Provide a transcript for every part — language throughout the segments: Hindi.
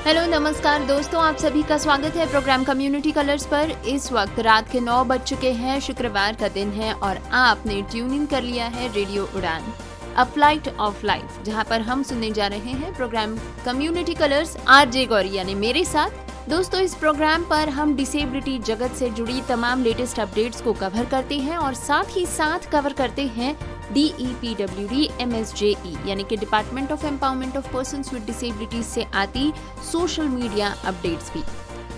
हेलो नमस्कार दोस्तों, आप सभी का स्वागत है प्रोग्राम कम्युनिटी कलर्स पर। इस वक्त रात के 9 बज चुके हैं, शुक्रवार का दिन है और आपने ट्यून इन कर लिया है रेडियो उड़ान, अ फ्लाइट ऑफ लाइफ, जहां पर हम सुनने जा रहे हैं program community colours RJ Gauri यानी मेरे साथ। दोस्तों, इस प्रोग्राम पर हम डिसेबिलिटी जगत से जुड़ी तमाम लेटेस्ट अपडेट्स को कवर करते हैं और साथ ही साथ कवर करते हैं DEPWD MSJE यानी कि department of empowerment of persons with disabilities से आती सोशल मीडिया अपडेट्स भी।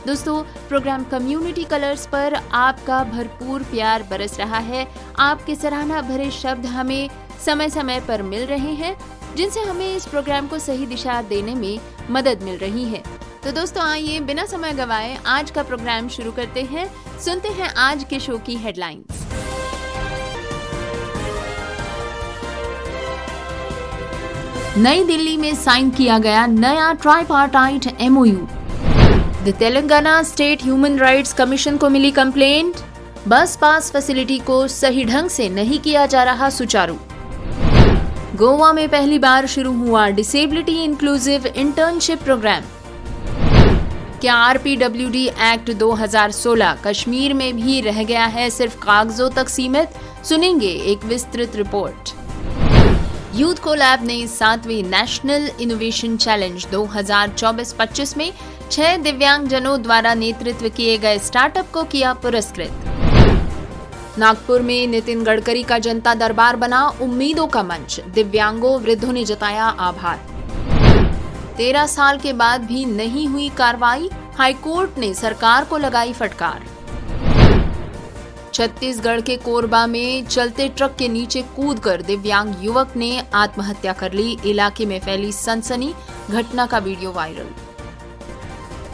दोस्तों, प्रोग्राम कम्युनिटी कलर्स पर आपका भरपूर प्यार बरस रहा है। आपके सराहना भरे शब्द हमें समय समय पर मिल रहे हैं, जिनसे हमें इस प्रोग्राम को सही दिशा देने में मदद मिल रही है। तो दोस्तों, आइए बिना समय गवाए आज का प्रोग्राम शुरू करते हैं। सुनते हैं आज के शो की हेडलाइंस। नई दिल्ली में साइन किया गया नया tripartite MOU। The Telangana state human rights commission को मिली कंप्लेंट। बस पास फैसिलिटी को सही ढंग से नहीं किया जा रहा सुचारू। गोवा में पहली बार शुरू हुआ डिसेबिलिटी इंक्लूसिव इंटर्नशिप प्रोग्राम। क्या RPWD एक्ट 2016 कश्मीर में भी रह गया है सिर्फ कागजों तक सीमित? सुनेंगे एक विस्तृत रिपोर्ट। यूथ कोलैब ने 7वीं नेशनल इनोवेशन चैलेंज 2024-25 में 6 दिव्यांगजनों द्वारा नेतृत्व किए गए स्टार्टअप को किया पुरस्कृत। नागपुर में नितिन गडकरी का जनता दरबार बना उम्मीदों का मंच। दिव्यांगों वृद्धों ने जताया आभार। 13 साल के बाद भी नहीं हुई कार्रवाई, हाईकोर्ट ने सरकार को लगाई फटकार। छत्तीसगढ़ के कोरबा में चलते ट्रक के नीचे कूदकर दिव्यांग युवक ने आत्महत्या कर ली। इलाके में फैली सनसनी, घटना का video viral.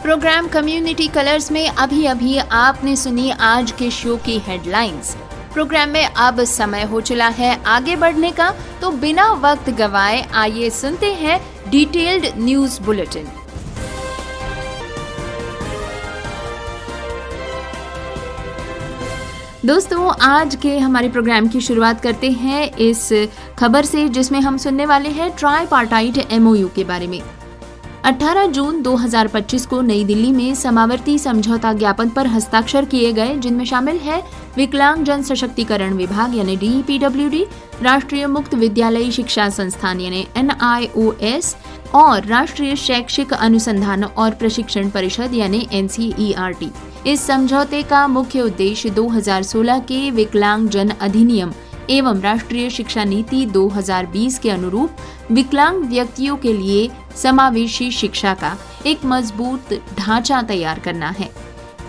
Program community colours में अभी आपने सुनी आज के शो की हेडलाइंस। प्रोग्राम में अब समय हो चला है आगे बढ़ने का, तो बिना वक्त गवाए आइए सुनते हैं डिटेल्ड न्यूज बुलेटिन। दोस्तों, आज के हमारे प्रोग्राम की शुरुआत करते हैं इस खबर से, जिसमें हम सुनने वाले हैं ट्राइपार्टाइट MOU के बारे में। 18 जून 2025 को नई दिल्ली में समावर्ती समझौता ज्ञापन पर हस्ताक्षर किए गए, जिनमें शामिल है विकलांग जन सशक्तिकरण विभाग यानी DEPWD, राष्ट्रीय मुक्त विद्यालयी शिक्षा संस्थान यानी NIOS और राष्ट्रीय शैक्षिक अनुसंधान और प्रशिक्षण परिषद यानी NCERT। इस समझौते का मुख्य उद्देश्य 2016 के विकलांग जन अधिनियम एवं राष्ट्रीय शिक्षा नीति 2020 के अनुरूप विकलांग व्यक्तियों के लिए समावेशी शिक्षा का एक मजबूत ढांचा तैयार करना है।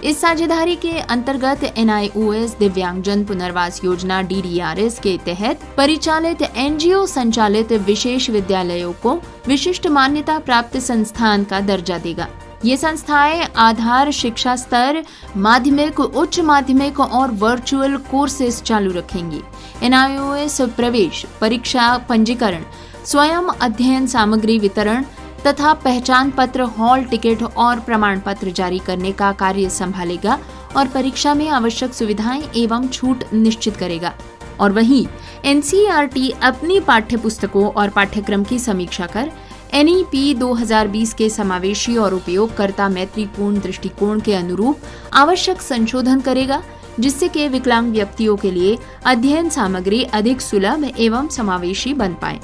इस साझेदारी के अंतर्गत NIOS दिव्यांगजन पुनर्वास योजना DDRS के तहत परिचालित NGO संचालित विशेष विद्यालयों को विशिष्ट मान्यता प्राप्त संस्थान का दर्जा देगा। ये संस्थाएं आधार शिक्षा स्तर, माध्यमिक, उच्च माध्यमिक और वर्चुअल कोर्सेज चालू रखेंगी। NIOS प्रवेश परीक्षा, पंजीकरण, स्वयं अध्ययन सामग्री वितरण तथा पहचान पत्र, हॉल टिकट और प्रमाण पत्र जारी करने का कार्य संभालेगा और परीक्षा में आवश्यक सुविधाएं एवं छूट निश्चित करेगा। और वहीं NCERT अपनी पाठ्य पुस्तकों और पाठ्यक्रम की समीक्षा कर NEP 2020 के समावेशी और उपयोगकर्ता मैत्रीपूर्ण दृष्टिकोण के अनुरूप आवश्यक संशोधन करेगा, जिससे कि विकलांग व्यक्तियों के लिए अध्ययन सामग्री अधिक सुलभ एवं समावेशी बन पाए।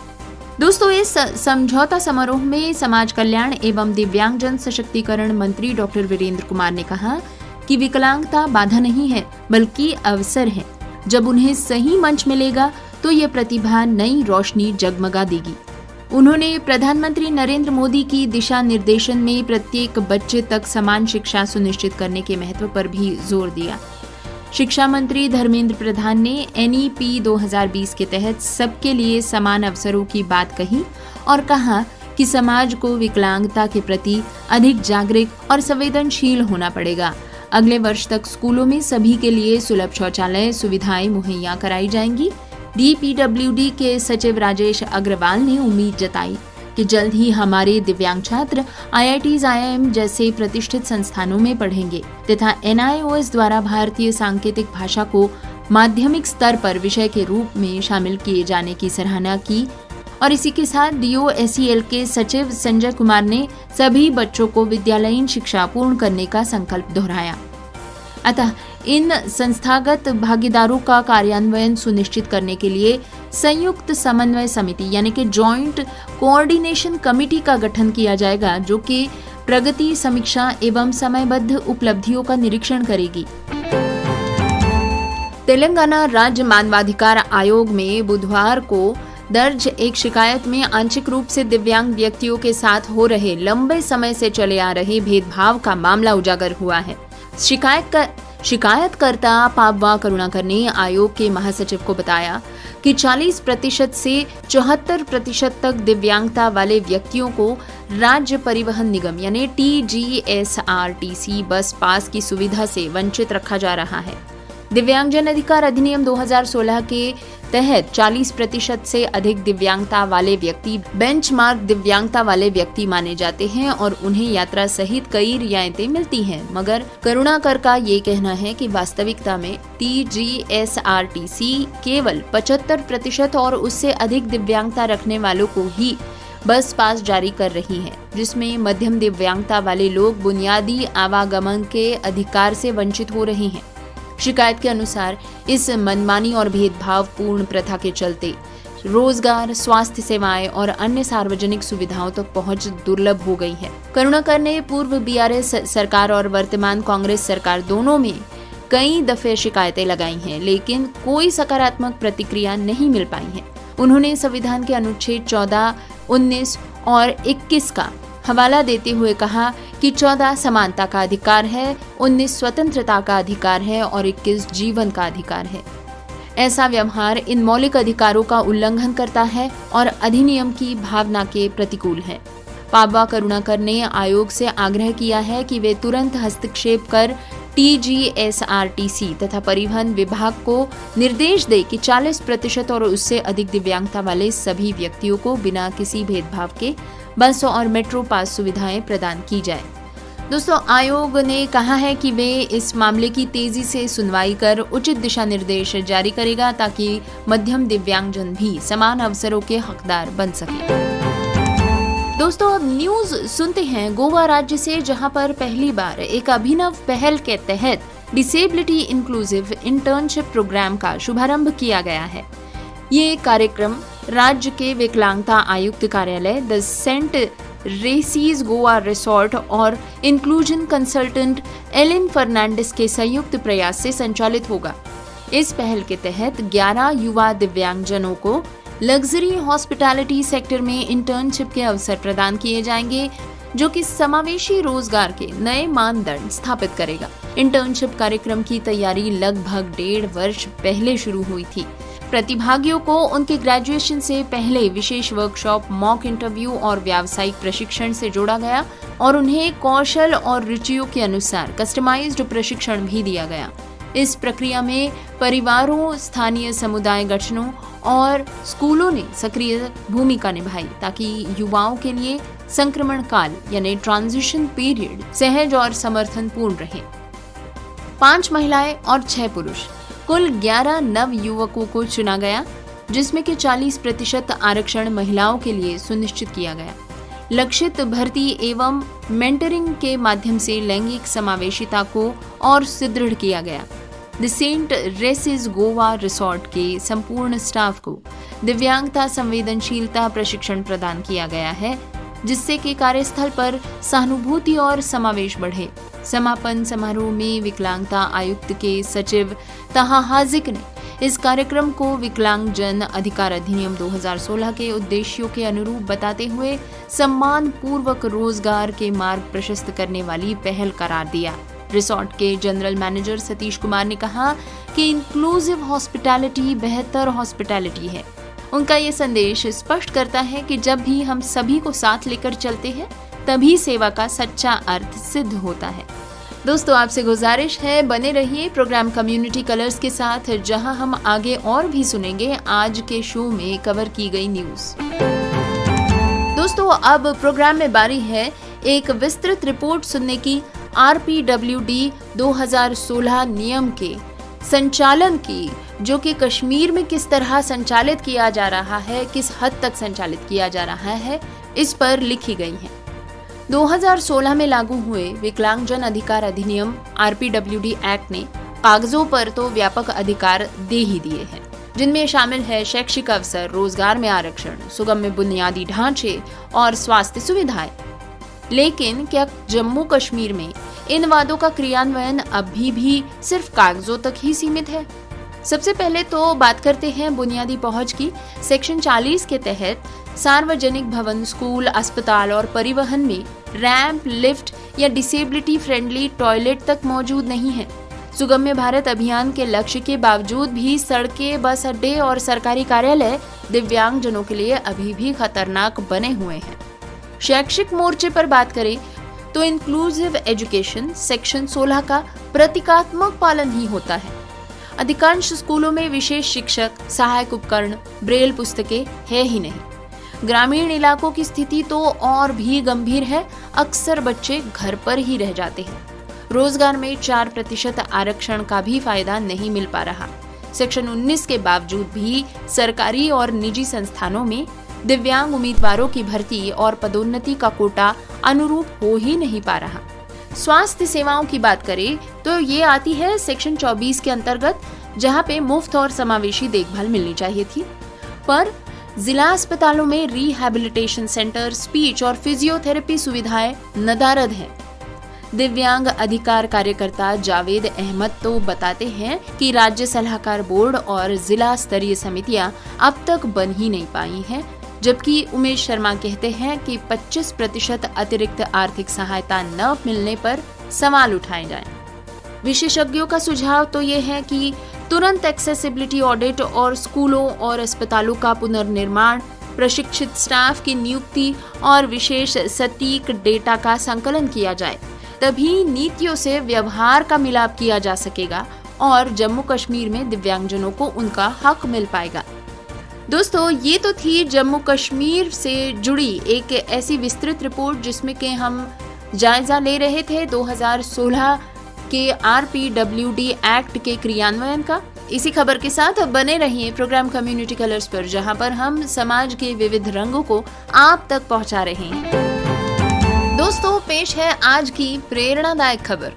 दोस्तों, इस समझौता समारोह में समाज कल्याण एवं दिव्यांगजन सशक्तिकरण मंत्री डॉक्टर वीरेंद्र कुमार ने कहा कि विकलांगता बाधा नहीं है बल्कि अवसर है। जब उन्हें सही मंच मिलेगा तो ये प्रतिभा नई रोशनी जगमगा देगी। उन्होंने प्रधानमंत्री नरेंद्र मोदी की दिशा निर्देशन में प्रत्येक बच्चे तक समान शिक्षा सुनिश्चित करने के महत्व पर भी जोर दिया। शिक्षा मंत्री धर्मेंद्र प्रधान ने NEP 2020 के तहत सबके लिए समान अवसरों की बात कही और कहा कि समाज को विकलांगता के प्रति अधिक जागरूक और संवेदनशील होना पड़ेगा। अगले वर्ष तक स्कूलों में सभी के लिए सुलभ शौचालय सुविधाएं मुहैया कराई जाएंगी। DEPWD के सचिव राजेश अग्रवाल ने उम्मीद जताई कि जल्द ही हमारे दिव्यांग छात्र IITs, IIM जैसे प्रतिष्ठित संस्थानों में पढ़ेंगे तथा NIOS द्वारा भारतीय सांकेतिक भाषा को माध्यमिक स्तर पर विषय के रूप में शामिल किए जाने की सराहना की और इसी के साथ DOSEL के सचिव संजय कुमार ने सभी बच्चों को विद्यालयीन शिक्षा पूर्ण करने का संकल्प दोहराया। अतः इन संस्थागत भागीदारों का कार्यान्वयन सुनिश्चित करने के लिए संयुक्त समन्वय समिति यानी कि जॉइंट कोऑर्डिनेशन कमेटी का गठन किया जाएगा, जो कि प्रगति समीक्षा एवं समयबद्ध उपलब्धियों का निरीक्षण करेगी। तेलंगाना राज्य मानवाधिकार आयोग में बुधवार को दर्ज एक शिकायत में आंशिक रूप से दिव्यांग व्यक्तियों के साथ हो रहे लंबे समय से चले आ रहे भेदभाव का मामला उजागर हुआ है। शिकायतकर्ता पाबवा करुणाकर ने आयोग के महासचिव को बताया कि 40% से 74% तक दिव्यांगता वाले व्यक्तियों को राज्य परिवहन निगम यानी TGSRTC बस पास की सुविधा से वंचित रखा जा रहा है। दिव्यांगजन अधिकार अधिनियम 2016 के तहत 40% से अधिक दिव्यांगता वाले व्यक्ति बेंचमार्क दिव्यांगता वाले व्यक्ति माने जाते हैं और उन्हें यात्रा सहित कई रियायतें मिलती हैं। मगर करुणाकर का ये कहना है कि वास्तविकता में TGSRTC केवल 75% और उससे अधिक दिव्यांगता रखने वालों को ही बस पास जारी कर रही है, जिसमें मध्यम दिव्यांगता वाले लोग बुनियादी आवागमन के अधिकार से वंचित हो रहे हैं। शिकायत के अनुसार इस मनमानी और भेदभावपूर्ण प्रथा के चलते रोजगार, स्वास्थ्य सेवाएं और अन्य सार्वजनिक सुविधाओं तक पहुंच दुर्लभ हो गई है। करुणाकर ने पूर्व BRS सरकार और वर्तमान कांग्रेस सरकार दोनों में कई दफे शिकायतें लगाई हैं, लेकिन कोई सकारात्मक प्रतिक्रिया नहीं मिल पाई है। उन्होंने संविधान के अनुच्छेद 14, 19 और 21 का हवाला देते हुए कहा कि 14 समानता का अधिकार है, 19 स्वतंत्रता का अधिकार है और 21 जीवन का अधिकार है। ऐसा व्यवहार इन मौलिक अधिकारों का उल्लंघन करता है और अधिनियम की भावना के प्रतिकूल है। पाबवा करुणाकर ने आयोग से आग्रह किया है कि वे तुरंत हस्तक्षेप कर TGSRTC तथा परिवहन विभाग को निर्देश दे कि 40% और उससे अधिक दिव्यांगता वाले सभी व्यक्तियों को बिना किसी भेदभाव के बस और मेट्रो पास सुविधाएं प्रदान की जाए। दोस्तों, आयोग ने कहा है कि वे इस मामले की तेजी से सुनवाई कर उचित दिशा निर्देश जारी करेगा ताकि मध्यम दिव्यांगजन भी समान अवसरों के हकदार बन सके। दोस्तों, अब न्यूज सुनते हैं गोवा राज्य से, जहां पर पहली बार एक अभिनव पहल के तहत डिसेबिलिटी इंक्लूसिव इंटर्नशिप प्रोग्राम का शुभारंभ किया गया है। ये कार्यक्रम राज्य के विकलांगता आयुक्त कार्यालय, the Saint races Goa resort और इंक्लूजन कंसल्टेंट एलिन फर्नांडिस के संयुक्त प्रयास से संचालित होगा। इस पहल के तहत 11 युवा दिव्यांगजनों को लग्जरी हॉस्पिटैलिटी सेक्टर में इंटर्नशिप के अवसर प्रदान किए जाएंगे, जो कि समावेशी रोजगार के नए मानदंड स्थापित करेगा। इंटर्नशिप कार्यक्रम की तैयारी लगभग 1.5 वर्ष पहले शुरू हुई थी। प्रतिभागियों को उनके ग्रेजुएशन से पहले विशेष वर्कशॉप, मॉक इंटरव्यू और व्यावसायिक प्रशिक्षण से जोड़ा गया और उन्हें कौशल और रुचियों के अनुसार कस्टमाइज्ड प्रशिक्षण भी दिया गया। इस प्रक्रिया में परिवारों, स्थानीय समुदाय गठनों और स्कूलों ने सक्रिय भूमिका निभाई ताकि युवाओं के लिए संक्रमण काल यानी ट्रांजिशन पीरियड सहज और समर्थनपूर्ण रहे। 5 महिलाएं और 6 पुरुष, कुल 11 नव युवकों को चुना गया, जिसमें कि 40% आरक्षण महिलाओं के लिए सुनिश्चित किया गया। लक्षित भर्ती एवं मेंटरिंग के माध्यम से लैंगिक समावेशिता को और सुदृढ़ किया गया। The saint Regis Goa resort के संपूर्ण स्टाफ को दिव्यांगता संवेदनशीलता प्रशिक्षण प्रदान किया गया है, जिससे कि कार्यस्थल पर सहानुभूति और समावेश बढ़े। समापन समारोह में विकलांगता आयुक्त के सचिव ताहा हाजिक ने इस कार्यक्रम को विकलांगजन अधिकार अधिनियम 2016 के उद्देश्यों के अनुरूप बताते हुए सम्मान पूर्वक रोजगार के मार्ग प्रशस्त करने वाली पहल करार दिया। रिसोर्ट के जनरल मैनेजर सतीश कुमार ने कहा कि इंक्लूसिव हॉस्पिटैलिटी बेहतर हॉस्पिटैलिटी है। उनका ये संदेश स्पष्ट करता है कि जब भी हम सभी को साथ लेकर चलते हैं, तभी सेवा का सच्चा अर्थ सिद्ध होता है। दोस्तों, आपसे गुजारिश है, बने रहिए प्रोग्राम कम्युनिटी कलर्स के साथ, जहां हम आगे और भी सुनेंगे आज के शो में कवर की गई न्यूज। दोस्तों, अब प्रोग्राम में बारी है एक विस्तृत रिपोर्ट सुनने की। RPWD 2016 नियम के संचालन की, जो कि कश्मीर में किस तरह संचालित किया जा रहा है, किस हद तक संचालित किया जा रहा है, इस पर लिखी गई हैं। 2016 में लागू हुए विकलांगजन अधिकार अधिनियम RPWD एक्ट ने कागजों पर तो व्यापक अधिकार दे ही दिए हैं, जिनमें शामिल है शैक्षिक अवसर, रोजगार में आरक्षण, सुगम्य बुनियादी ढांचे और स्वास्थ्य सुविधाएं। लेकिन क्या जम्मू कश्मीर में इन वादों का क्रियान्वयन अभी भी सिर्फ कागजों तक ही सीमित है? सबसे पहले तो बात करते हैं बुनियादी पहुंच की। सेक्शन 40 के तहत सार्वजनिक भवन, स्कूल, अस्पताल और परिवहन में रैंप, लिफ्ट या डिसेबिलिटी फ्रेंडली टॉयलेट तक मौजूद नहीं है। सुगम्य भारत अभियान के लक्ष्य के बावजूद भी सड़कें, बस अड्डे और सरकारी कार्यालय दिव्यांगजनों के लिए अभी भी खतरनाक बने हुए हैं। शैक्षिक मोर्चे पर बात करें तो इंक्लूसिव एजुकेशन सेक्शन 16 का प्रतीकात्मक पालन ही होता है। अधिकांश स्कूलों में विशेष शिक्षक, सहायक उपकरण, ब्रेल पुस्तकें है ही नहीं। ग्रामीण इलाकों की स्थिति तो और भी गंभीर है। अक्सर बच्चे घर पर ही रह जाते हैं। रोजगार में 4% आरक्षण का भी फायदा नहीं मिल पा रहा। सेक्शन 19 के बावजूद भी सरकारी और निजी संस्थानों में दिव्यांग उम्मीदवारों की भर्ती और पदोन्नति का कोटा अनुरूप हो ही नहीं पा रहा। स्वास्थ्य सेवाओं की बात करें तो ये आती है सेक्शन 24 के अंतर्गत, जहां पे मुफ्त और समावेशी देखभाल मिलनी चाहिए थी, पर जिला अस्पतालों में रिहैबिलिटेशन सेंटर, स्पीच और फिजियोथेरेपी सुविधाएं नदारद हैं। दिव्यांग अधिकार कार्यकर्ता जावेद अहमद तो बताते हैं कि राज्य सलाहकार बोर्ड और जिला स्तरीय समितियां अब तक बन ही नहीं पाई हैं, जबकि उमेश शर्मा कहते हैं कि 25% अतिरिक्त आर्थिक सहायता न मिलने पर सवाल उठाए जाएं। विशेषज्ञों का सुझाव तो ये है कि तुरंत एक्सेसिबिलिटी ऑडिट और स्कूलों और अस्पतालों का पुनर्निर्माण, प्रशिक्षित स्टाफ की नियुक्ति और विशेष सटीक डेटा का संकलन किया जाए, तभी नीतियों से व्यवहार का मिलाप किया जा सकेगा और जम्मू कश्मीर में दिव्यांगजनों को उनका हक मिल पाएगा। दोस्तों, ये तो थी जम्मू कश्मीर से जुड़ी एक ऐसी विस्तृत रिपोर्ट जिसमें कि हम जायजा ले रहे थे 2016 के RPWD एक्ट के क्रियान्वयन का। इसी खबर के साथ बने रहिए प्रोग्राम कम्युनिटी कलर्स पर, जहां पर हम समाज के विविध रंगों को आप तक पहुंचा रहे हैं। दोस्तों, पेश है आज की प्रेरणादायक खबर।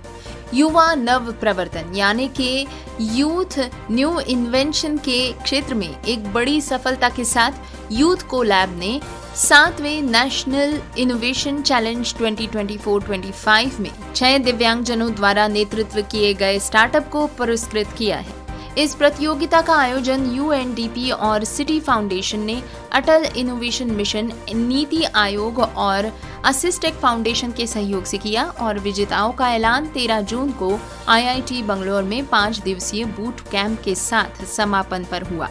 युवा नव प्रवर्तन यानी कि यूथ न्यू इन्वेंशन के क्षेत्र में एक बड़ी सफलता के साथ यूथ को लैब ने 7वें नेशनल इनोवेशन चैलेंज 2024-25 में 6 दिव्यांगजनों द्वारा नेतृत्व किए गए स्टार्टअप को पुरस्कृत किया है। इस प्रतियोगिता का आयोजन UNDP और सिटी फाउंडेशन ने अटल इनोवेशन मिशन, नीति आयोग और असिस्टेक फाउंडेशन के सहयोग से किया और विजेताओं का ऐलान 13 जून को IIT बंगलौर में 5 दिवसीय बूट कैंप के साथ समापन पर हुआ।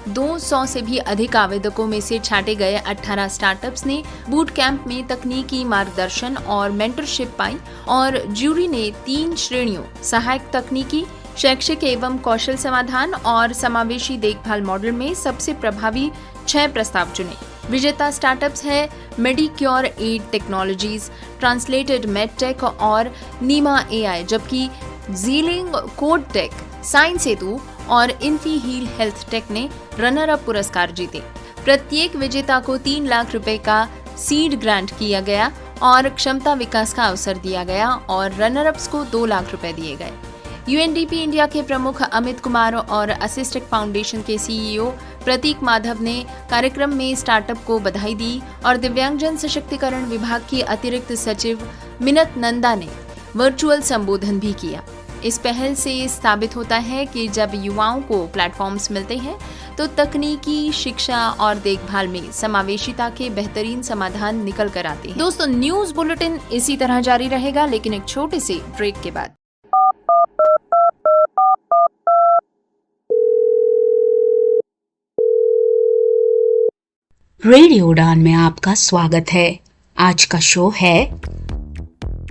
200 से भी अधिक आवेदकों में से छांटे गए 18 स्टार्टअप्स ने बूट कैंप में तकनीकी मार्गदर्शन और मेंटरशिप पाई और ज्यूरी ने 3 श्रेणियों सहायक तकनीकी, शैक्षिक एवं कौशल समाधान और समावेशी देखभाल मॉडल में सबसे प्रभावी 6 प्रस्ताव चुने। विजेता स्टार्टअप्स है Medicure Ed Technologies, translated MedTech और नीमा AI, जबकि जीलिंग कोड टेक, साइंस सेतु और इन्फी हील हेल्थ टेक ने रनर अप पुरस्कार जीते। प्रत्येक विजेता को 3 लाख रुपए का सीड ग्रांट किया गया और क्षमता विकास का अवसर दिया गया और रनर अप्स को 2 लाख रुपए दिए गए। UNDP इंडिया के प्रमुख अमित कुमार और असिस्टेक फाउंडेशन के CEO प्रतीक माधव ने कार्यक्रम में स्टार्टअप को बधाई दी और दिव्यांगजन सशक्तिकरण विभाग की अतिरिक्त सचिव मिनत नंदा ने वर्चुअल संबोधन भी किया। इस पहल से साबित होता है कि जब युवाओं को प्लेटफॉर्म्स मिलते हैं तो तकनीकी, शिक्षा और देखभाल में समावेशिता के बेहतरीन समाधान निकल कर आते हैं। दोस्तों, न्यूज बुलेटिन इसी तरह जारी रहेगा, लेकिन एक छोटे से ब्रेक के बाद। रेडियो उड़ान में आपका स्वागत है। आज का शो है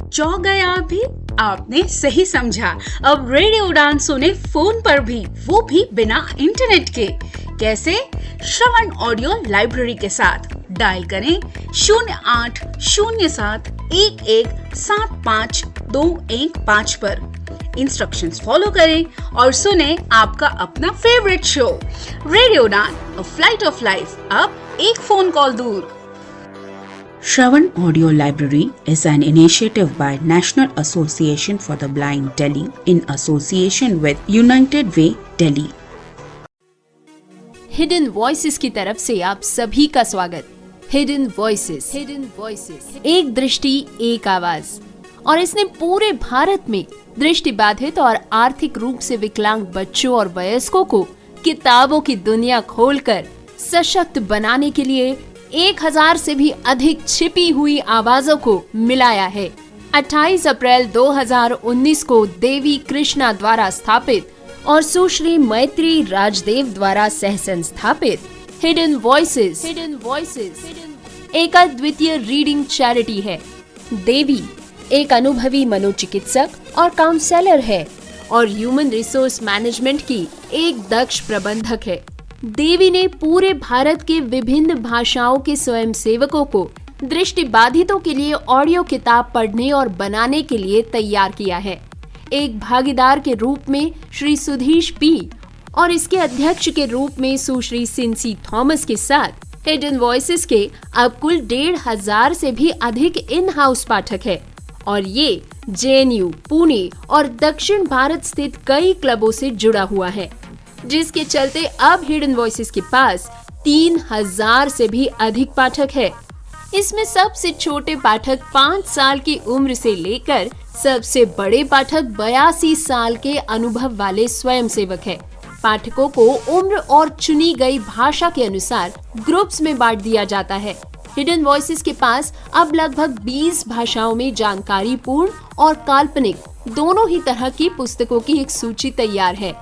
चौंक गए आप भी? आपने सही समझा। अब रेडियो उड़ान सुने फोन पर भी, वो भी बिना इंटरनेट के। कैसे? श्रवण ऑडियो लाइब्रेरी के साथ। डायल करें 0807117525 पर। इंस्ट्रक्शंस फॉलो करें और सुने आपका अपना फेवरेट शो रेडियो उड़ान, अ फ्लाइट ऑफ लाइफ, अब एक फोन कॉल दूर। Shravan Audio Library is an initiative by National Association for the Blind Delhi in association with United Way Delhi. Hidden voices की तरफ से आप सभी का स्वागत। हिडन वॉइसेस, एक दृष्टि एक आवाज, और इसने पूरे भारत में दृष्टिबाधित और आर्थिक रूप से विकलांग बच्चों और वयस्कों को किताबों की दुनिया खोलकर सशक्त बनाने के लिए 1000 से भी अधिक छिपी हुई आवाजों को मिलाया है। 28 अप्रैल 2019 को देवी कृष्णा द्वारा स्थापित और सुश्री मैत्री राजदेव द्वारा सह संस्थापित हिडन वॉइसेस एक अद्वितीय रीडिंग चैरिटी है। देवी एक अनुभवी मनोचिकित्सक और काउंसलर है और ह्यूमन रिसोर्स मैनेजमेंट की एक दक्ष प्रबंधक है। देवी ने पूरे भारत के विभिन्न भाषाओं के स्वयंसेवकों को दृष्टिबाधितों के लिए ऑडियो किताब पढ़ने और बनाने के लिए तैयार किया है। एक भागीदार के रूप में श्री सुधीश पी और इसके अध्यक्ष के रूप में सुश्री सिंसी थॉमस के साथ हिडन वॉइसेस के अब कुल 1500 से भी अधिक इन हाउस पाठक है और ये JNU, पुणे और दक्षिण भारत स्थित कई क्लबों से जुड़ा हुआ है, जिसके चलते अब हिडन वॉइसेस के पास 3000 से भी अधिक पाठक है। इसमें सबसे छोटे पाठक 5 साल की उम्र से लेकर सबसे बड़े पाठक 82 साल के अनुभव वाले स्वयंसेवक है। पाठकों को उम्र और चुनी गई भाषा के अनुसार ग्रुप्स में बांट दिया जाता है। हिडन वॉइसेस के पास अब लगभग 20 भाषाओं में जानकारी पूर्ण और काल्पनिक दोनों ही तरह की पुस्तकों की एक सूची तैयार है।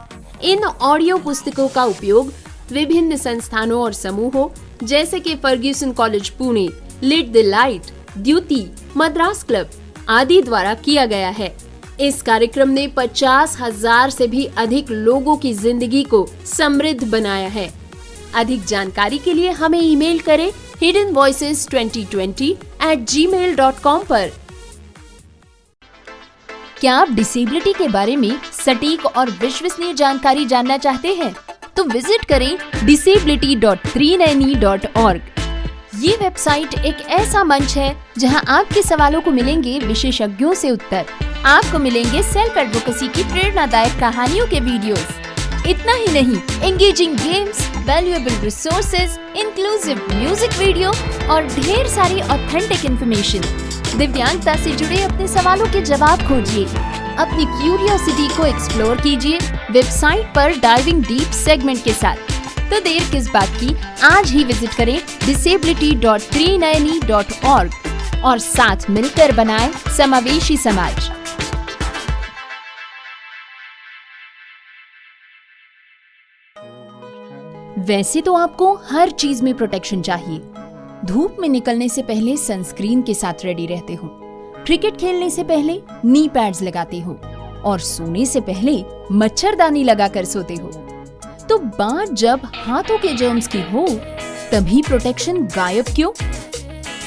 इन ऑडियो पुस्तकों का उपयोग विभिन्न संस्थानों और समूहों जैसे कि Fergusson college Pune, lit the light, Dyuti, Madras club आदि द्वारा किया गया है। इस कार्यक्रम ने 50,000 से भी अधिक लोगों की जिंदगी को समृद्ध बनाया है। अधिक जानकारी के लिए हमें ईमेल करें hiddenvoices2020@gmail.com पर। क्या आप डिसेबिलिटी के बारे में सटीक और विश्वसनीय जानकारी जानना चाहते हैं? तो विजिट करें disability.390.org। ये वेबसाइट एक ऐसा मंच है जहां आपके सवालों को मिलेंगे विशेषज्ञों से उत्तर। आपको मिलेंगे सेल्फ एडवोकेसी की प्रेरणादायक कहानियों के वीडियोस। इतना ही नहीं, engaging games, valuable resources, inclusive music video और ढेर सारी ऑथेंटिक इंफॉर्मेशन। दिव्यांगता से जुड़े अपने सवालों के जवाब खोजिए, अपनी क्यूरियोसिटी को एक्सप्लोर कीजिए वेबसाइट पर डाइविंग डीप सेगमेंट के साथ। तो देर किस बात की, आज ही विजिट करें disability.390.org और साथ मिलकर बनाएं समावेशी समाज। वैसे तो आपको हर चीज में प्रोटेक्शन चाहिए। धूप में निकलने से पहले सनस्क्रीन के साथ रेडी रहते हो, क्रिकेट खेलने से पहले नी पैड्स लगाते हो और सोने से पहले मच्छरदानी लगाकर सोते हो। तो बात जब हाथों के जर्म्स की हो तभी प्रोटेक्शन गायब क्यों?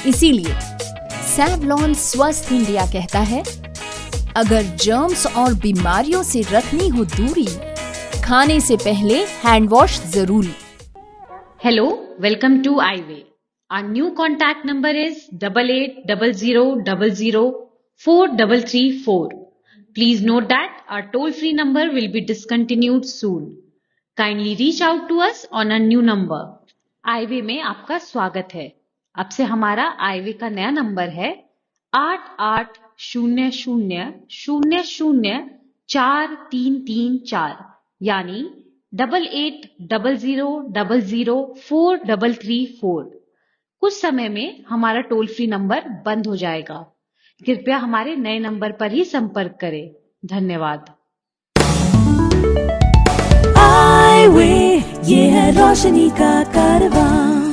इसीलिए सैवलॉन स्वस्थ इंडिया कहता है, अगर जर्म्स और बीमारियों से रखनी हो दूरी, खाने से पहले हैंड वॉश जरूरी। Hello, welcome to iWay. Our new contact number is 8800004334. Please note that our toll-free number will be discontinued soon. Kindly reach out to us on a new number. iWay में आपका स्वागत है। अब से हमारा iWay का नया नंबर है 8800004334, यानी 8800004334। कुछ समय में हमारा टोल फ्री नंबर बंद हो जाएगा। कृपया हमारे नए नंबर पर ही संपर्क करें। धन्यवाद। ये है रोशनी का कारवां।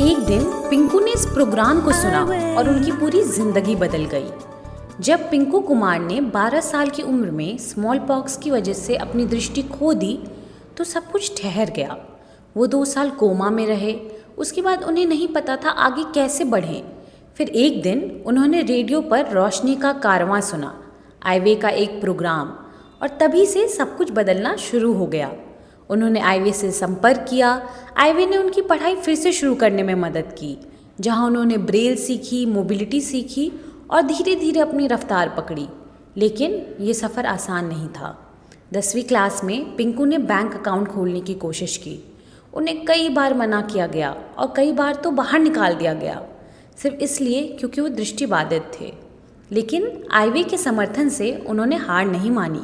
एक दिन पिंकू ने इस प्रोग्राम को सुना और उनकी पूरी जिंदगी बदल गई। जब पिंकू कुमार ने 12 साल की उम्र में स्मॉल पॉक्स की वजह से अपनी दृष्टि खो दी तो सब कुछ ठहर गया। वो 2 साल कोमा में रहे। उसके बाद उन्हें नहीं पता था आगे कैसे बढ़ें। फिर एक दिन उन्होंने रेडियो पर रोशनी का कारवां सुना। आईवे का एक प्रोग्राम, और तभी से सब कुछ बदलना शुरू हो गया। उन्होंने आईवे से संपर्क किया। आईवे ने उनकी पढ़ाई फिर से शुरू करने में मदद की, जहां उन्होंने ब्रेल सीखी, मोबिलिटी सीखी और धीरे धीरे अपनी रफ्तार पकड़ी। लेकिन ये सफ़र आसान नहीं था। 10वीं क्लास में पिंकू ने बैंक अकाउंट खोलने की कोशिश की। उन्हें कई बार मना किया गया और कई बार तो बाहर निकाल दिया गया, सिर्फ इसलिए क्योंकि वो दृष्टिबाधित थे। लेकिन आईवे के समर्थन से उन्होंने हार नहीं मानी।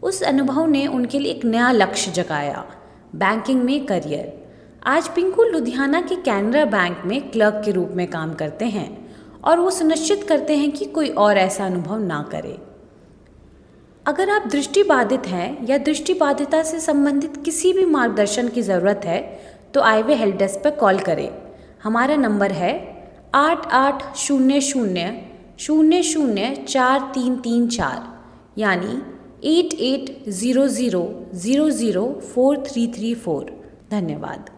उस अनुभव ने उनके लिए एक नया लक्ष्य जगाया, बैंकिंग में करियर। आज पिंकू लुधियाना के कैनरा बैंक में क्लर्क के रूप में काम करते हैं और वो सुनिश्चित करते हैं कि कोई और ऐसा अनुभव ना करे। अगर आप दृष्टिबाधित हैं या दृष्टिबाधिता से संबंधित किसी भी मार्गदर्शन की ज़रूरत है तो आईवे हेल्प डेस्क पर कॉल करें। हमारा नंबर है 8800004334 यानी 8800004334। धन्यवाद।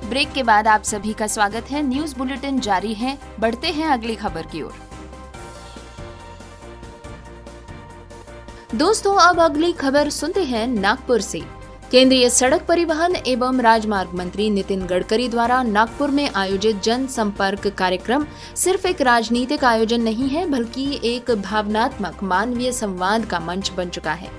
ब्रेक के बाद आप सभी का स्वागत है। न्यूज बुलेटिन जारी है, बढ़ते हैं अगली खबर की ओर। दोस्तों, अब अगली खबर सुनते हैं नागपुर से। केंद्रीय सड़क परिवहन एवं राजमार्ग मंत्री नितिन गडकरी द्वारा नागपुर में आयोजित जनसंपर्क कार्यक्रम सिर्फ एक राजनीतिक आयोजन नहीं है, बल्कि एक भावनात्मक मानवीय संवाद का मंच बन चुका है।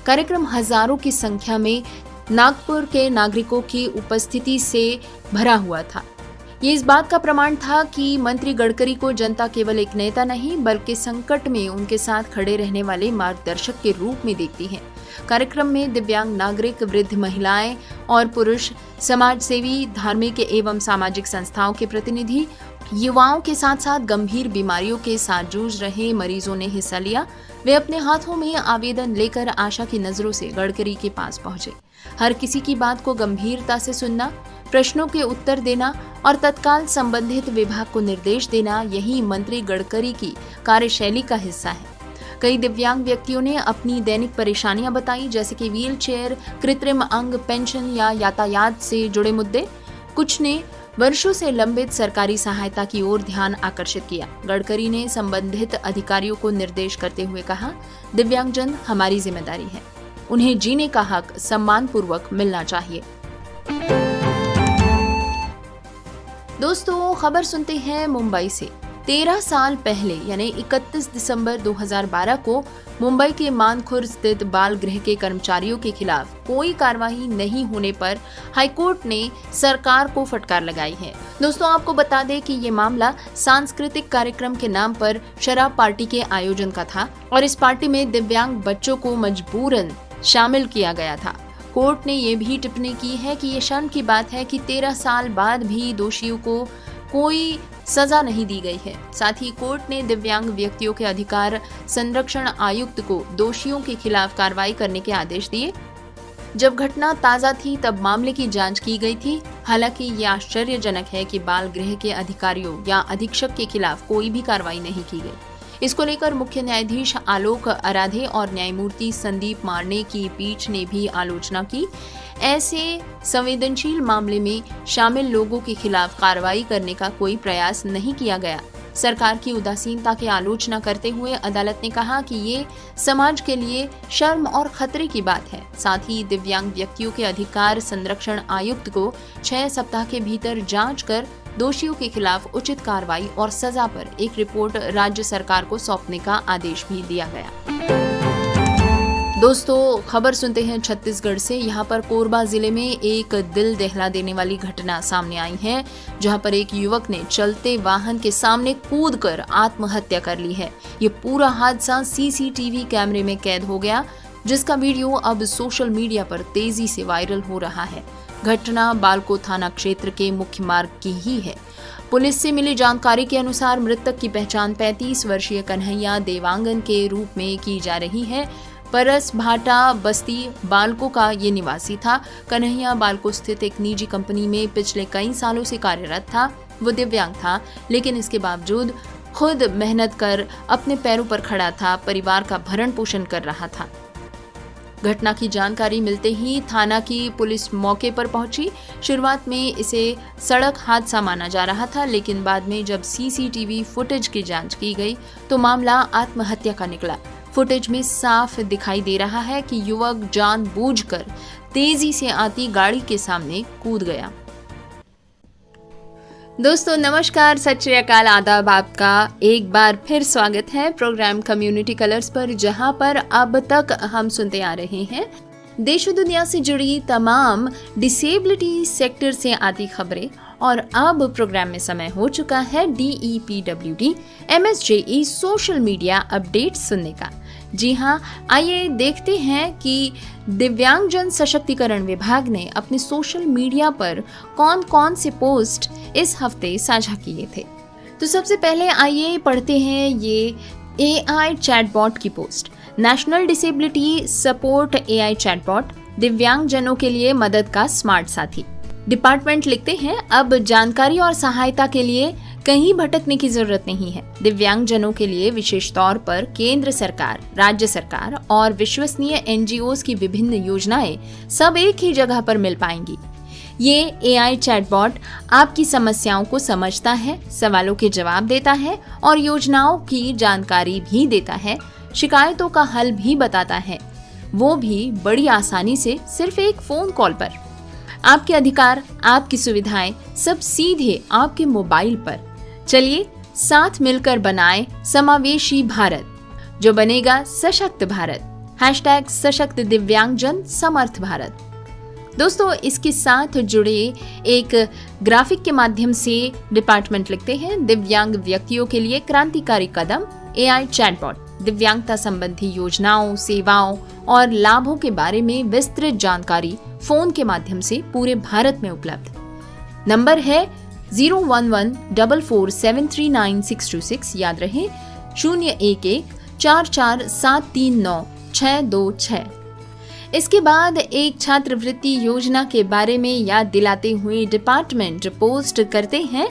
कार्यक्रम हजारों की संख्या में नागपुर के नागरिकों की उपस्थिति से भरा हुआ था। ये इस बात का प्रमाण था कि मंत्री गडकरी को जनता केवल एक नेता नहीं, बल्कि संकट में उनके साथ खड़े रहने वाले मार्गदर्शक के रूप में देखती हैं। कार्यक्रम में दिव्यांग नागरिक, वृद्ध महिलाएं और पुरुष, समाजसेवी, धार्मिक एवं सामाजिक संस्थाओं के प्रतिनिधि, युवाओं के साथ साथ गंभीर बीमारियों के साथ जूझ रहे मरीजों ने हिस्सा लिया। वे अपने हाथों में आवेदन लेकर आशा की नजरों से गडकरी के पास पहुंचे। हर किसी की बात को गंभीरता से सुनना, प्रश्नों के उत्तर देना और तत्काल संबंधित विभाग को निर्देश देना, यही मंत्री गडकरी की कार्यशैली का हिस्सा है। कई दिव्यांग व्यक्तियों ने अपनी दैनिक परेशानियां बताई, जैसे कि व्हील चेयर, कृत्रिम अंग, पेंशन या यातायात से जुड़े मुद्दे। कुछ ने वर्षों से लंबित सरकारी सहायता की ओर ध्यान आकर्षित किया। गडकरी ने संबंधित अधिकारियों को निर्देश करते हुए कहा, दिव्यांगजन हमारी जिम्मेदारी है, उन्हें जीने का हक सम्मान पूर्वक मिलना चाहिए। दोस्तों, खबर सुनते हैं मुंबई से। 13 साल पहले यानी 31 दिसंबर 2012 को मुंबई के मानखुर स्थित बाल गृह के कर्मचारियों के खिलाफ कोई कार्रवाई नहीं होने पर हाईकोर्ट ने सरकार को फटकार लगाई है। दोस्तों, आपको बता दें कि ये मामला सांस्कृतिक कार्यक्रम के नाम पर शराब पार्टी के आयोजन का था और इस पार्टी में दिव्यांग बच्चों को मजबूरन शामिल किया गया था। कोर्ट ने ये भी टिप्पणी की है कि ये शर्म की बात है कि 13 साल बाद भी दोषियों को कोई सजा नहीं दी गई है। साथ ही कोर्ट ने दिव्यांग व्यक्तियों के अधिकार संरक्षण आयुक्त को दोषियों के खिलाफ कार्रवाई करने के आदेश दिए। जब घटना ताजा थी तब मामले की जांच की गई थी। हालांकि ये आश्चर्यजनक है कि बाल गृह के अधिकारियों या अधीक्षक के खिलाफ कोई भी कार्रवाई नहीं की गई। इसको लेकर मुख्य न्यायाधीश आलोक आराधे और न्यायमूर्ति संदीप मारने की पीठ ने भी आलोचना की। ऐसे संवेदनशील मामले में शामिल लोगों के खिलाफ कार्रवाई करने का कोई प्रयास नहीं किया गया। सरकार की उदासीनता की आलोचना करते हुए अदालत ने कहा कि ये समाज के लिए शर्म और खतरे की बात है। साथ ही दिव्यांग व्यक्तियों के अधिकार संरक्षण आयुक्त को 6 सप्ताह के भीतर जांच कर दोषियों के खिलाफ उचित कार्रवाई और सजा पर एक रिपोर्ट राज्य सरकार को सौंपने का आदेश भी दिया गया। दोस्तों, खबर सुनते हैं छत्तीसगढ़ से। यहाँ पर कोरबा जिले में एक दिल दहला देने वाली घटना सामने आई है, जहाँ पर एक युवक ने चलते वाहन के सामने कूदकर आत्महत्या कर ली है। ये पूरा हादसा सीसीटीवी कैमरे में कैद हो गया, जिसका वीडियो अब सोशल मीडिया पर तेजी से वायरल हो रहा है। घटना बालको थाना क्षेत्र के मुख्य मार्ग की ही है। पुलिस से मिली जानकारी के अनुसार मृतक की पहचान 35 वर्षीय कन्हैया देवांगन के रूप में की जा रही है। परस भाटा बस्ती बालको का ये निवासी था। कन्हैया बालको स्थित एक निजी कंपनी में पिछले कई सालों से कार्यरत था। वो दिव्यांग था, लेकिन इसके बावजूद खुद मेहनत कर अपने पैरों पर खड़ा था, परिवार का भरण पोषण कर रहा था। घटना की जानकारी मिलते ही थाना की पुलिस मौके पर पहुंची। शुरुआत में इसे सड़क हादसा माना जा रहा था, लेकिन बाद में जब सीसीटीवी फुटेज की जांच की गई तो मामला आत्महत्या का निकला। फुटेज में साफ दिखाई दे रहा है कि युवक जानबूझकर तेजी से आती गाड़ी के सामने कूद गया। दोस्तों नमस्कार, सत श्री अकाल, आदाब। आपका एक बार फिर स्वागत है प्रोग्राम कम्युनिटी कलर्स पर, जहां पर अब तक हम सुनते आ रहे हैं देश दुनिया से जुड़ी तमाम डिसेबिलिटी सेक्टर से आती खबरें। और अब प्रोग्राम में समय हो चुका है DEPWD MSJE social media update सुनने का। जी हाँ, आइए देखते हैं कि दिव्यांगजन सशक्तिकरण विभाग ने अपने सोशल मीडिया पर कौन कौन से पोस्ट इस हफ्ते साझा किए थे। तो सबसे पहले आइए पढ़ते हैं ये AI चैटबॉट की post. National disability support AI chatbot, दिव्यांगजनों के लिए मदद का स्मार्ट साथी। डिपार्टमेंट लिखते हैं, अब जानकारी और सहायता के लिए कहीं भटकने की जरूरत नहीं है। दिव्यांगजनों के लिए विशेष तौर पर केंद्र सरकार, राज्य सरकार और विश्वसनीय NGOs की विभिन्न योजनाएं सब एक ही जगह पर मिल पाएंगी। ये AI चैटबॉट आपकी समस्याओं को समझता है, सवालों के जवाब देता है और योजनाओं की जानकारी भी देता है, शिकायतों का हल भी बताता है, वो भी बड़ी आसानी से सिर्फ एक फोन कॉल पर। आपके अधिकार, आपकी सुविधाएं सब सीधे आपके मोबाइल पर। चलिए साथ मिलकर बनाएं समावेशी भारत, जो बनेगा सशक्त भारत। #सशक्त दिव्यांगजन समर्थ भारत। दोस्तों इसके साथ जुड़े एक ग्राफिक के माध्यम से डिपार्टमेंट लिखते हैं, दिव्यांग व्यक्तियों के लिए क्रांतिकारी कदम AI चैटबॉट दिव्यांगता संबंधी योजनाओं, सेवाओं और लाभों के बारे में विस्तृत जानकारी फोन के माध्यम से पूरे भारत में उपलब्ध। नंबर है 01144739626। याद रहे 01144739626। इसके बाद एक छात्रवृत्ति योजना के बारे में याद दिलाते हुए डिपार्टमेंट पोस्ट करते हैं,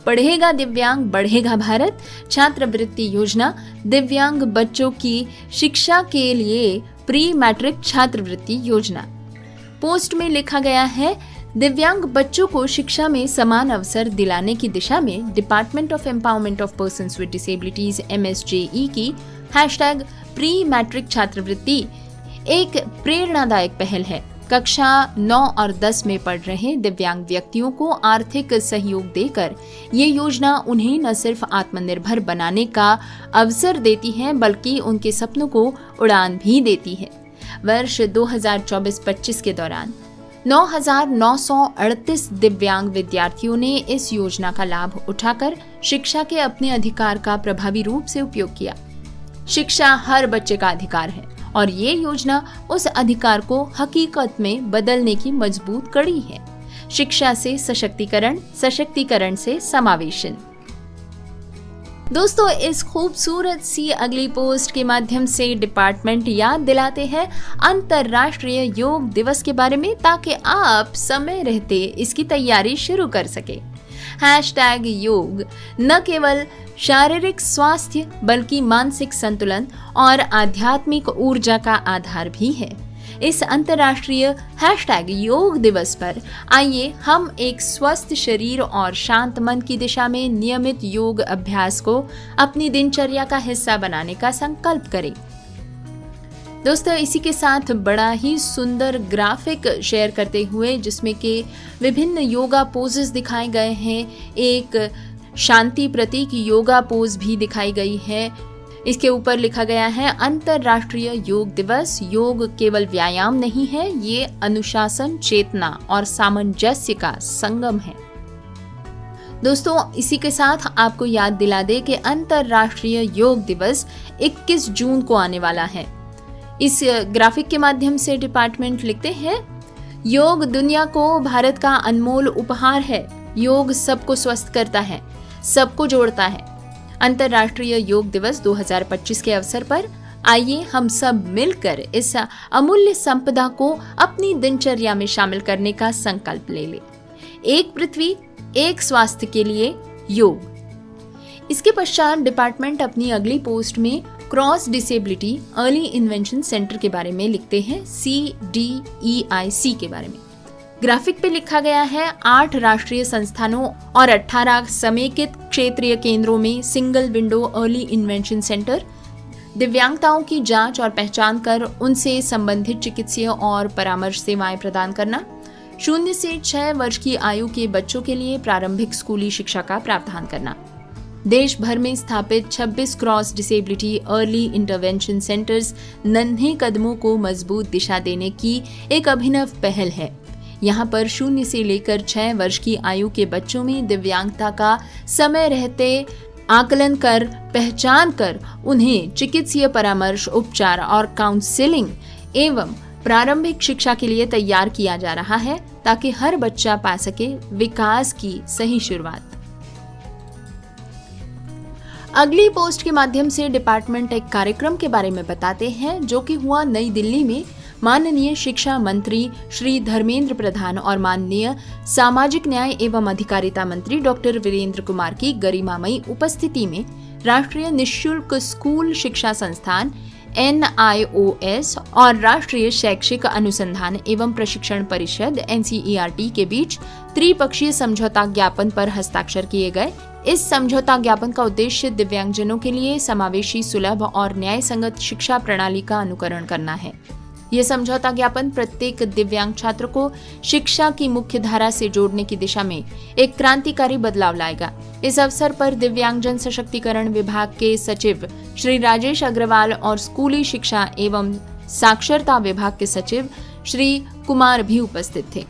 पढ़ेगा दिव्यांग बढ़ेगा भारत। छात्रवृत्ति योजना दिव्यांग बच्चों की शिक्षा के लिए प्री मैट्रिक छात्रवृत्ति योजना। पोस्ट में लिखा गया है, दिव्यांग बच्चों को शिक्षा में समान अवसर दिलाने की दिशा में department of empowerment of persons with disabilities MSJE की #प्री मैट्रिक छात्रवृत्ति एक प्रेरणादायक पहल है। कक्षा 9 और 10 में पढ़ रहे दिव्यांग व्यक्तियों को आर्थिक सहयोग देकर ये योजना उन्हें न सिर्फ आत्मनिर्भर बनाने का अवसर देती है, बल्कि उनके सपनों को उड़ान भी देती है। वर्ष 2024-25 के दौरान 9,938 दिव्यांग विद्यार्थियों ने इस योजना का लाभ उठाकर शिक्षा के अपने अधिकार का प्रभावी रूप से उपयोग किया। शिक्षा हर बच्चे का अधिकार है और ये योजना उस अधिकार को हकीकत में बदलने की मजबूत कड़ी है। शिक्षा से सशक्तिकरण, सशक्तिकरण से समावेशन। दोस्तों इस खूबसूरत सी अगली पोस्ट के माध्यम से डिपार्टमेंट याद दिलाते हैं अंतर्राष्ट्रीय योग दिवस के बारे में, ताकि आप समय रहते इसकी तैयारी शुरू कर सके। #योग न केवल शारीरिक स्वास्थ्य बल्कि मानसिक संतुलन और आध्यात्मिक ऊर्जा का आधार भी है। इस अंतर्राष्ट्रीय #योग दिवस पर आइए हम एक स्वस्थ शरीर और शांत मन की दिशा में नियमित योग अभ्यास को अपनी दिनचर्या का हिस्सा बनाने का संकल्प करें। दोस्तों इसी के साथ बड़ा ही सुंदर ग्राफिक शेयर करते हुए, जिसमें कि विभिन्न योगा पोजेस दिखाए गए हैं, एक शांति प्रतीक योगा पोज भी दिखाई गई है। इसके ऊपर लिखा गया है, अंतर्राष्ट्रीय योग दिवस योग केवल व्यायाम नहीं है, ये अनुशासन, चेतना और सामंजस्य का संगम है। दोस्तों इसी के साथ आपको याद दिला दे कि अंतर्राष्ट्रीय योग दिवस 21 जून को आने वाला है। इस ग्राफिक के माध्यम से डिपार्टमेंट लिखते हैं, योग दुनिया को भारत का अनमोल उपहार है। योग सबको स्वस्थ करता है, सबको जोड़ता है। अंतर्राष्ट्रीय योग दिवस 2025 के अवसर पर आइए हम सब मिलकर इस अमूल्य संपदा को अपनी दिनचर्या में शामिल करने का संकल्प ले लें। एक पृथ्वी, एक स्वास्थ्य के लिए योग। इसके पश्चात डिपार्टमेंट अपनी अगली पोस्ट में cross disability early invention centre के बारे में लिखते हैं, CDEIC के बारे में। ग्राफिक पे लिखा गया है 8 राष्ट्रीय संस्थानों और 18 समेकित क्षेत्रीय केंद्रों में single window early invention centre दिव्यांगताओं की जांच और पहचान कर उनसे संबंधित चिकित्सीय और परामर्श सेवाएं प्रदान करना, 0 से 6 वर्ष की आयु के बच्चों के लिए प्रारंभिक स्कूली शिक्षा का प्रावधान करना। देश भर में स्थापित 26 cross disability early intervention centres नन्हे कदमों को मजबूत दिशा देने की एक अभिनव पहल है। यहाँ पर 0 से लेकर 6 वर्ष की आयु के बच्चों में दिव्यांगता का समय रहते आकलन कर पहचान कर उन्हें चिकित्सीय परामर्श, उपचार और काउंसलिंग एवं प्रारंभिक शिक्षा के लिए तैयार किया जा रहा है ताकि हर बच्चा पा सके विकास की सही शुरुआत। अगली पोस्ट के माध्यम से डिपार्टमेंट एक कार्यक्रम के बारे में बताते हैं जो कि हुआ नई दिल्ली में माननीय शिक्षा मंत्री श्री धर्मेंद्र प्रधान और माननीय सामाजिक न्याय एवं अधिकारिता मंत्री डॉक्टर वीरेंद्र कुमार की गरिमामयी उपस्थिति में राष्ट्रीय निःशुल्क स्कूल शिक्षा संस्थान NIOS और राष्ट्रीय शैक्षिक अनुसंधान एवं प्रशिक्षण परिषद NCERT के बीच त्रिपक्षीय समझौता ज्ञापन पर हस्ताक्षर किए गए। इस समझौता ज्ञापन का उद्देश्य दिव्यांगजनों के लिए समावेशी, सुलभ और न्याय संगत शिक्षा प्रणाली का अनुकरण करना है। यह समझौता ज्ञापन प्रत्येक दिव्यांग छात्र को शिक्षा की मुख्य धारा से जोड़ने की दिशा में एक क्रांतिकारी बदलाव लाएगा। इस अवसर पर दिव्यांगजन सशक्तिकरण विभाग के सचिव श्री राजेश अग्रवाल और स्कूली शिक्षा एवं साक्षरता विभाग के सचिव श्री कुमार भी उपस्थित थे।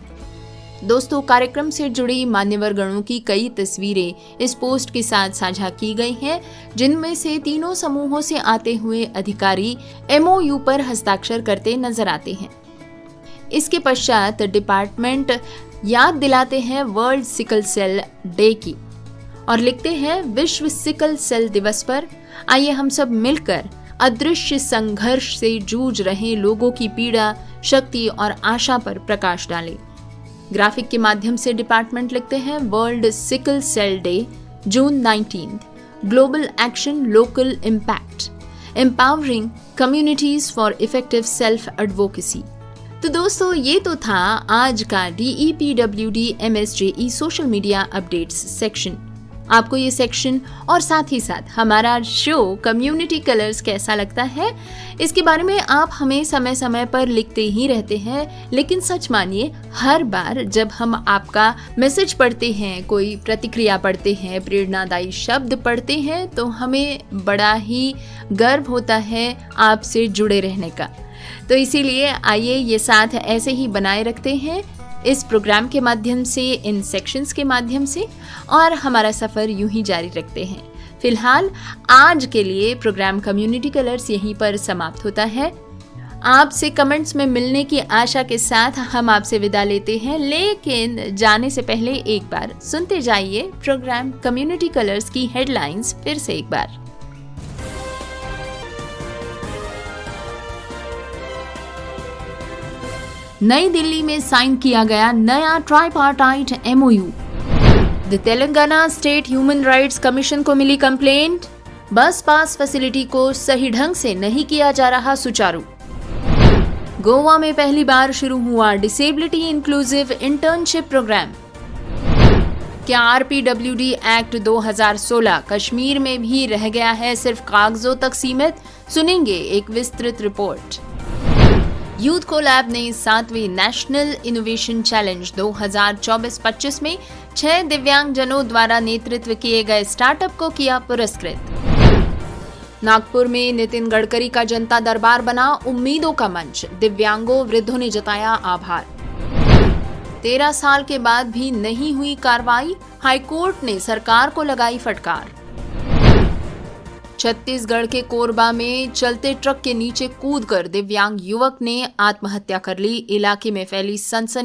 दोस्तों, कार्यक्रम से जुड़ी मान्यवर गणों की कई तस्वीरें इस पोस्ट के साथ साझा की गई हैं, जिनमें से तीनों समूहों से आते हुए अधिकारी MOU पर हस्ताक्षर करते नजर आते हैं। इसके पश्चात डिपार्टमेंट याद दिलाते हैं वर्ल्ड सिकल सेल डे की और लिखते हैं, विश्व सिकल सेल दिवस पर आइए हम सब मिलकर अदृश्य संघर्ष से जूझ रहे लोगों की पीड़ा, शक्ति और आशा पर प्रकाश डालें। ग्राफिक के माध्यम से डिपार्टमेंट लिखते हैं, world sickle cell day June 19, global action, local impact, empowering communities for effective self advocacy. तो दोस्तों, ये तो था आज का DEPWD MSJE social media updates section. आपको ये सेक्शन और साथ ही साथ हमारा शो कम्युनिटी कलर्स कैसा लगता है, इसके बारे में आप हमें समय समय पर लिखते ही रहते हैं। लेकिन सच मानिए, हर बार जब हम आपका मैसेज पढ़ते हैं, कोई प्रतिक्रिया पढ़ते हैं, प्रेरणादायी शब्द पढ़ते हैं, तो हमें बड़ा ही गर्व होता है आपसे जुड़े रहने का। तो इसीलिए आइए ये साथ ऐसे ही बनाए रखते हैं इस प्रोग्राम के माध्यम से, इन सेक्शंस के माध्यम से, और हमारा सफर यूं ही जारी रखते हैं। फिलहाल आज के लिए प्रोग्राम कम्युनिटी कलर्स यहीं पर समाप्त होता है। आपसे कमेंट्स में मिलने की आशा के साथ हम आपसे विदा लेते हैं, लेकिन जाने से पहले एक बार सुनते जाइए प्रोग्राम कम्युनिटी कलर्स की हेडलाइंस फिर से एक बार। नई दिल्ली में साइन किया गया नया tripartite MOU। The Telangana state human rights commission को मिली कंप्लेंट, बस पास फैसिलिटी को सही ढंग से नहीं किया जा रहा सुचारू। गोवा में पहली बार शुरू हुआ डिसेबिलिटी इंक्लूसिव इंटर्नशिप प्रोग्राम। क्या RPWD एक्ट 2016 कश्मीर में भी रह गया है सिर्फ कागजों तक सीमित? सुनेंगे एक विस्तृत रिपोर्ट। यूथ कोलैब ने 7वीं नेशनल इनोवेशन चैलेंज 2024-25 में 6 दिव्यांगजनों द्वारा नेतृत्व किए गए स्टार्टअप को किया पुरस्कृत। नागपुर में नितिन गडकरी का जनता दरबार बना उम्मीदों का मंच, दिव्यांगों वृद्धों ने जताया आभार। 13 साल के बाद भी नहीं हुई कार्रवाई, हाईकोर्ट ने सरकार को लगाई फटकार। छत्तीसगढ़ के कोरबा में चलते ट्रक के नीचे कूदकर दिव्यांग युवक ने आत्महत्या कर ली, इलाके में फैली सनसनी।